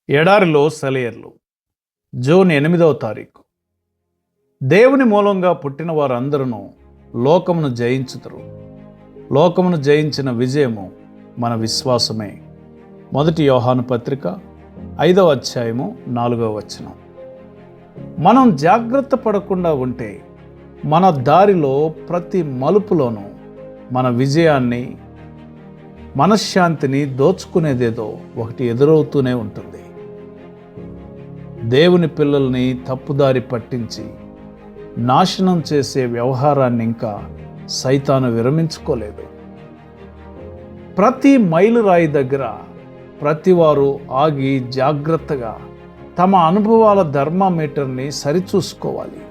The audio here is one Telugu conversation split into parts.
ఎడారిలో సెలయర్లు జూన్ 8వ తారీఖు. దేవుని మూలంగా పుట్టిన వారందరూ లోకమును జయించుతారు. లోకమును జయించిన విజయము మన విశ్వాసమే. 1 యోహాను పత్రిక 5వ అధ్యాయము 4వ వచనం. మనం జాగ్రత్త పడకుండా ఉంటే మన దారిలో ప్రతి మలుపులోనూ మన విజయాన్ని, మనశ్శాంతిని దోచుకునేదేదో ఒకటి ఎదురవుతూనే ఉంటుంది. దేవుని పిల్లల్ని తప్పుదారి పట్టించి నాశనం చేసే వ్యవహారాన్ని ఇంకా సైతాను విరమించుకోలేదు. ప్రతి మైలురాయి దగ్గర ప్రతివారు ఆగి జాగ్రత్తగా తమ అనుభవాల థర్మామీటర్ని సరిచూసుకోవాలి.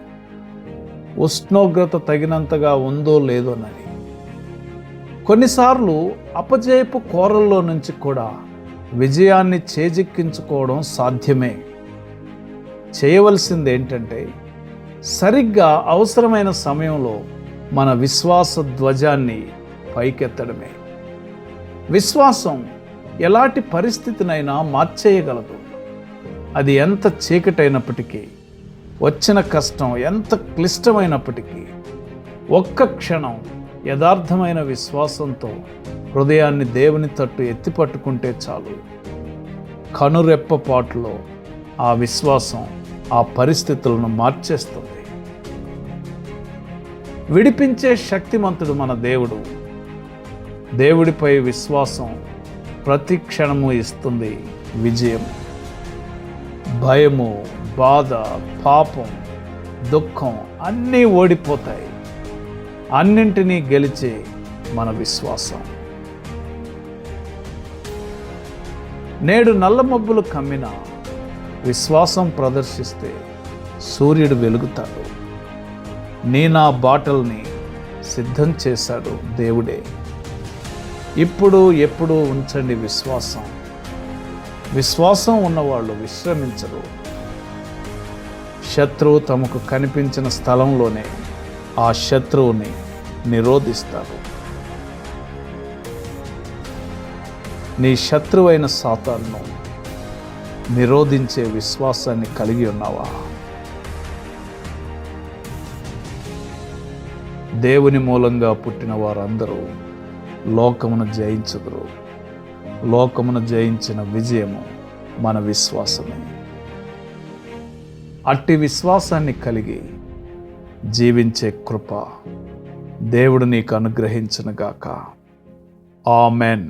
ఉష్ణోగ్రత తగినంతగా ఉందో లేదోనని. కొన్నిసార్లు అపజయపు కోరల్లో నుంచి కూడా విజయాన్ని చేజిక్కించుకోవడం సాధ్యమే. చేయవలసింది ఏంటంటే సరిగ్గా అవసరమైన సమయంలో మన విశ్వాస ధ్వజాన్ని పైకెత్తడమే. విశ్వాసం ఎలాంటి పరిస్థితినైనా మార్చేయగలదు. అది ఎంత చీకటైనప్పటికీ, వచ్చిన కష్టం ఎంత క్లిష్టమైనప్పటికీ, ఒక్క క్షణం యథార్థమైన విశ్వాసంతో హృదయాన్ని దేవుని తట్టు ఎత్తిపట్టుకుంటే చాలు. కనురెప్పపాటులో ఆ విశ్వాసం ఆ పరిస్థితులను మార్చేస్తుంది. విడిపించే శక్తిమంతుడు మన దేవుడు. దేవుడిపై విశ్వాసం ప్రతి క్షణము ఇస్తుంది విజయం. భయము, బాధ, పాపం, దుఃఖం అన్నీ ఓడిపోతాయి. అన్నింటినీ గెలిచే మన విశ్వాసం. నేడు నల్లమబ్బులు కమ్మిన విశ్వాసం ప్రదర్శిస్తే సూర్యుడు వెలుగుతాడు. నా బాటల్ని సిద్ధం చేశాడు దేవుడే. ఇప్పుడు ఎప్పుడు ఉంచండి విశ్వాసం. విశ్వాసం ఉన్నవాళ్ళు విశ్రమించరు. శత్రువు తమకు కనిపించిన స్థలంలోనే ఆ శత్రువుని నిరోధిస్తారు. నీ శత్రువైన సాతాను నిరోధించే విశ్వాసాన్ని కలిగి ఉన్నావా? దేవుని మూలంగా పుట్టిన వారందరూ లోకమును జయించుదురు. లోకమును జయించిన విజయము మన విశ్వాసమే. అట్టి విశ్వాసాన్ని కలిగి జీవించే కృప దేవుడు నీకు అనుగ్రహించునుగాక. ఆమెన్.